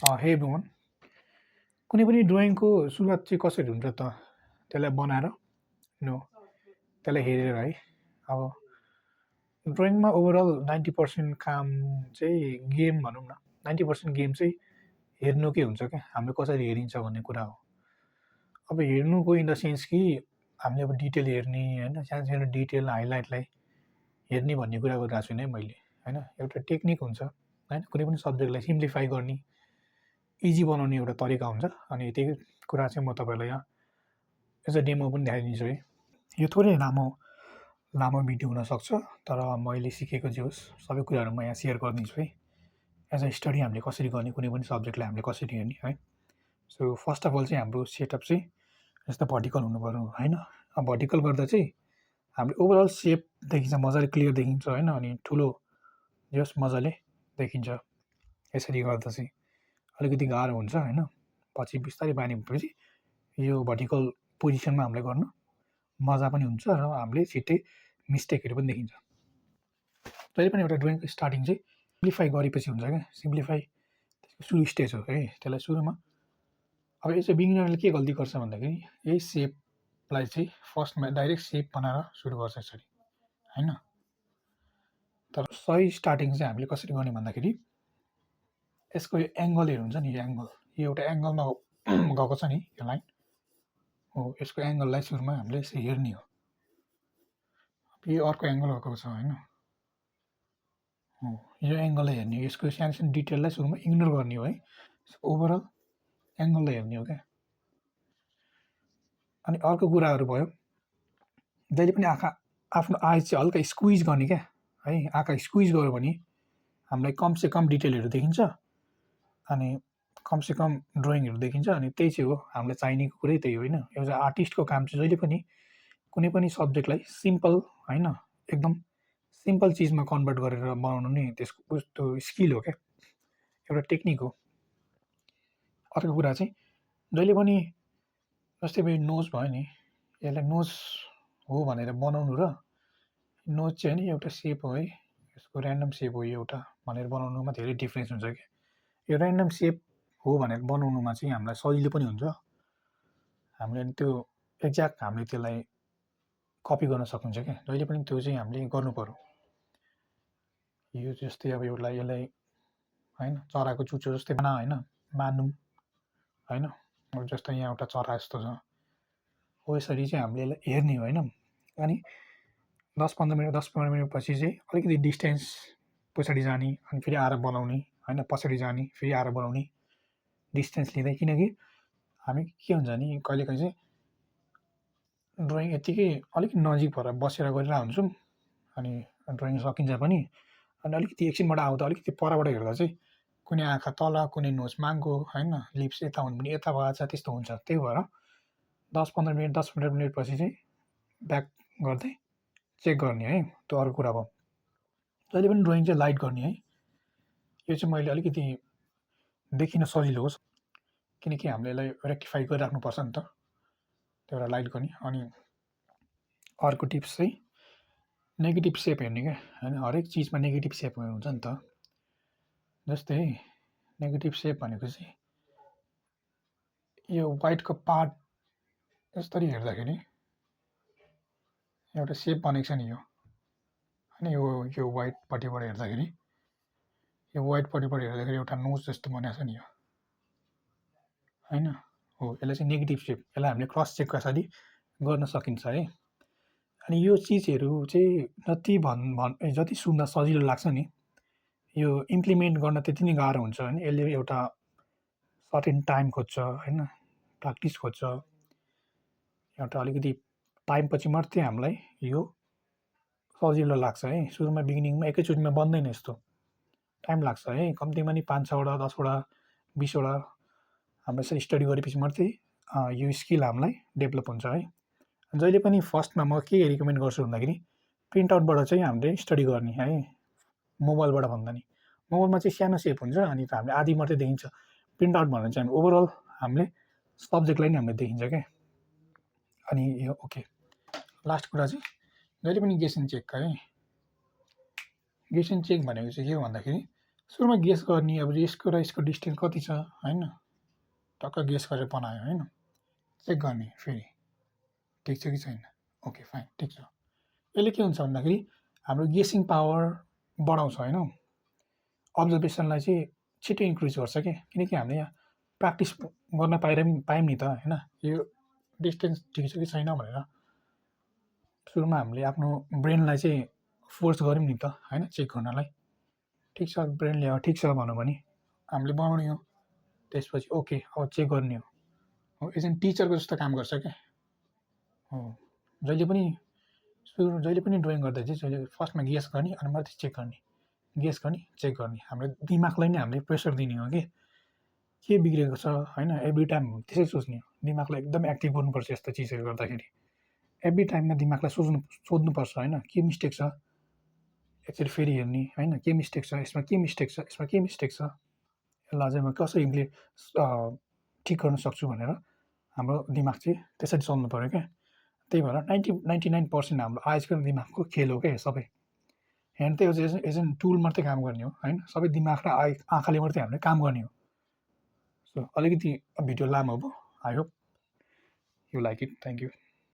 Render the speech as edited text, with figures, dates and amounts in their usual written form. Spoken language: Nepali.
हे एभ्रिवान, कुनै पनि ड्रइङको सुरुवात चाहिँ कसरी हुन्छ त? त्यसलाई बनाएर नो त्यसलाई हेरेर है। अब ड्रइङमा ओभरअल 90% काम चाहिँ गेम भनौँ न, 90% गेम चाहिँ हेर्नुकै हुन्छ क्या, हामीले कसरी हेरिन्छ भन्ने कुरा हो। अब हेर्नुको इन द सेन्स कि हामीले अब डिटेल हेर्ने होइन, सानो सानो डिटेल हाइलाइटलाई हेर्ने भन्ने कुरा गरिरहेको छुइनँ है मैले होइन। एउटा टेक्निक हुन्छ होइन, कुनै पनि सब्जेक्टलाई सिम्प्लिफाई गर्ने, इजी बनाउने एउटा तरिका हुन्छ। अनि त्यही कुरा चाहिँ म तपाईँलाई यहाँ एज अ डेमो पनि देखाइदिन्छु है। यो थोरै लामो भिडियो हुनसक्छ, तर मैले सिकेको जे होस् सबै कुराहरू म यहाँ सेयर गरिदिन्छु है। एज अ स्टडी हामीले कसरी गर्ने, कुनै पनि सब्जेक्टलाई हामीले कसरी हेर्ने है। सो फर्स्ट अफ अल चाहिँ हाम्रो सेटअप चाहिँ जस्तो भर्टिकल हुनु पऱ्यो होइन। अब भर्टिकल गर्दा चाहिँ हामीले ओभरअल सेप देखिन्छ, मजाले क्लियर देखिन्छ होइन। अनि ठुलो जस मजाले देखिन्छ। यसरी गर्दा चाहिँ अलिकति गाह्रो हुन्छ होइन। पछि बिस्तारै बानी भएपछि यो भर्टिकल पोजिसनमा हामीले गर्नु मजा पनि हुन्छ र हामीले छिट्टै मिस्टेकहरू पनि देखिन्छ। जहिले पनि एउटा ड्रइङको स्टार्टिङ चाहिँ सिम्प्लिफाई गरेपछि हुन्छ क्या। सिम्प्लिफाई त्यसको सुरु स्टेज हो है। त्यसलाई सुरुमा अब यो चाहिँ बिगिनरले के गल्ती गर्छ भन्दाखेरि यही सेपलाई चाहिँ फर्स्टमा डाइरेक्ट सेप बनाएर सुरु गर्छ यसरी होइन। तर सही स्टार्टिङ चाहिँ हामीले कसरी गर्ने भन्दाखेरि यसको यो एङ्गलहरू हुन्छ नि, यो एङ्गल, यो एउटा एङ्गलमा गएको छ नि यो लाइन हो। यसको एङ्गललाई सुरुमा हामीले यसरी हेर्ने हो। यो अर्को एङ्गल गएको छ होइन, यो एङ्गललाई हेर्ने हो। यसको सानो सानो डिटेललाई सुरुमा इग्नोर गर्ने हो है। ओभरअल एङ्गललाई हेर्ने हो क्या। अनि अर्को कुराहरू भयो, जहिले पनि आफ्नो आइज चाहिँ हल्का स्क्विज गर्ने क्या है। आँखा स्क्विज गऱ्यो भने हामीलाई कमसेकम डिटेलहरू देखिन्छ अनि कमसेकम ड्रइङहरू देखिन्छ। अनि त्यही चाहिँ हो हामीलाई चाहिनेको कुरै त्यही होइन। एउटा आर्टिस्टको काम चाहिँ जहिले पनि कुनै पनि सब्जेक्टलाई सिम्पल होइन, एकदम सिम्पल चिजमा कन्भर्ट गरेर बनाउनु नै त्यसको त्यो स्किल हो क्या, एउटा टेक्निक हो। अर्को कुरा चाहिँ जहिले पनि जस्तै भयो नोज भयो नि, यसलाई नोज हो भनेर बनाउनु र नोज चाहिँ होइन एउटा सेप हो है, यसको ऱ्यान्डम सेप हो एउटा भनेर बनाउनुमा धेरै डिफ्रेन्स हुन्छ क्या। यो ऱ्यान्डम सेप हो भनेर बनाउनुमा चाहिँ हामीलाई सजिलो पनि हुन्छ। हामीले त्यो एक्ज्याक्ट हामीले त्यसलाई कपी गर्न सकिन्छ क्या। जहिले पनि त्यो चाहिँ हामीले गर्नु पर्यो। यो जस्तै अब एउटा यसलाई होइन चराको चुच्चो जस्तै बना होइन, मानौँ होइन। अब जस्तै यहाँ एउटा चरा जस्तो छ हो, यसरी चाहिँ हामीले यसलाई हेर्ने हो होइन। अनि 10-15 मिनट पछि चाहिँ अलिकति डिस्टेन्स पछाडि जाने, अनि फेरि आएर बनाउने होइन, पछाडि जाने फेरि आएर बनाउने, डिस्टेन्स लिँदै। किनकि हामी के हुन्छ नि कहिलेकाहीँ चाहिँ ड्रइङ यत्तिकै अलिक नजिक भएर बसेर गरिरहेको हुन्छौँ अनि ड्रइङ सकिन्छ पनि। अनि अलिकति एकछिनबाट आउँदा अलिकति परबाट हेर्दा चाहिँ कुनै आँखा तल, कुनै नोज माङ्गो होइन, लिप्स यता हुनु पनि यता भएछ, त्यस्तो हुन्छ। त्यही भएर 10-15 मिनट पछि चाहिँ ब्याक गर्दै चेक गर्ने है। त्यो अर्को कुरा भयो। जहिले पनि ड्रइङ चाहिँ लाइट गर्ने है। यो चाहिँ मैले अलिकति देखिन सजिलो होस् किनकि हामीले यसलाई रेक्टिफाई गरिराख्नुपर्छ नि त, त्यो एउटा लाइट गर्ने। अनि अर्को टिप्स चाहिँ नेगेटिभ सेप हेर्ने क्या होइन। हरेक चिजमा नेगेटिभ सेप हुन्छ नि त। जस्तै नेगेटिभ सेप भनेको चाहिँ यो वाइटको पार्ट यसरी हेर्दाखेरि एउटा सेप बनेको छ नि यो होइन। यो वाइटपट्टिबाट हेर्दाखेरि, यो वाइटपट्टिबाट हेर्दाखेरि एउटा नोज जस्तो बनाएको छ नि यो होइन हो। यसलाई चाहिँ नेगेटिभ सेप, यसलाई हामीले क्रस चेक कसरी गर्न सकिन्छ है। अनि यो चिजहरू चाहिँ जति सुन्दा सजिलो लाग्छ नि, यो इम्प्लिमेन्ट गर्न त्यति नै गाह्रो हुन्छ होइन। यसले एउटा सर्टेन टाइम खोज्छ होइन, प्र्याक्टिस खोज्छ। एउटा अलिकति टाइमपछि मात्रै हामीलाई यो सजिलो लाग्छ है। सुरुमा बिगिनिङमा एकैचोटिमा बन्दैन, यस्तो टाइम लाग्छ है। कम्तीमा नि 5-6वटा 10वटा 20वटा हामीले यसरी स्टडी गरेपछि मात्रै यो स्किल हामीलाई डेभलप हुन्छ है। जहिले पनि फर्स्टमा म के रिकमेन्ड गर्छु भन्दाखेरि प्रिन्टआउटबाट चाहिँ हामीले स्टडी गर्ने है, मोबाइलबाट भन्दा नि। मोबाइलमा चाहिँ सानो सेप हुन्छ अनि त हामीले आधी मात्रै देखिन्छ। प्रिन्टआउट भनेर चाहिँ हामी ओभरअल हामीले सब्जेक्टलाई नै हामीले देखिन्छ क्या। अनि यो ओके। लास्ट कुरा चाहिँ जहिले पनि गेस एन्ड चेक है। गेस एन्ड चेक भनेको चाहिँ के हो भन्दाखेरि सुरुमा गेस गर्ने अब यसको र यसको डिस्टेन्स कति छ होइन, टक्क गेस गरेर बनायो होइन, चेक गर्ने फेरि ठिक छ कि छैन, ओके फाइन ठिक छ। यसले के हुन्छ भन्दाखेरि हाम्रो गेसिङ पावर बढाउँछ होइन, अब्जर्भेसनलाई चाहिँ छिटो इन्क्रिज गर्छ कि, किनकि हामीले यहाँ प्र्याक्टिस गर्न पायौँ नि त होइन, यो डिस्टेन्स ठिक छ कि छैन भनेर सुरुमा हामीले आफ्नो ब्रेनलाई चाहिँ फोर्स गऱ्यौँ नि त होइन, चेक गर्नलाई। ठिक छ, ब्रेनले अब ठिक छ भन्यो भने हामीले बनाउने हो, त्यसपछि ओके अब चेक गर्ने हो एकजना टिचरको जस्तो काम गर्छ क्या हो। जहिले पनि ड्रइङ गर्दा चाहिँ जहिले फर्स्टमा गेस गर्ने अनि मात्रै चेक गर्ने, गेस गर्ने चेक गर्ने। हाम्रो दिमागलाई नै हामीले प्रेसर दिने हो कि के बिग्रेको छ होइन, एभ्री टाइम त्यसै सोच्ने हो, दिमागलाई एकदम एक्टिभ गर्नुपर्छ यस्तो चिजहरू गर्दाखेरि। एभ्री टाइममा दिमागलाई सोध्नुपर्छ होइन, के मिस्टेक छ, एकचोटि फेरि हेर्ने होइन, के मिस्टेक छ यसमा, के मिस्टेक छ यसमा, के मिस्टेक छ, यसलाई चाहिँ म कसरी ठिक गर्न सक्छु भनेर हाम्रो दिमाग चाहिँ त्यसरी चल्नु पऱ्यो क्या। त्यही भएर 99% हाम्रो आजको दिमागको खेल हो क्या सबै। ह्यान्ड चाहिँ एज एन टुल मात्रै काम गर्ने हो होइन, सबै दिमाग र आँखाले मात्रै हामीले काम गर्ने हो। सो अलिकति भिडियो लामो भयो, I hope you like it, thank you.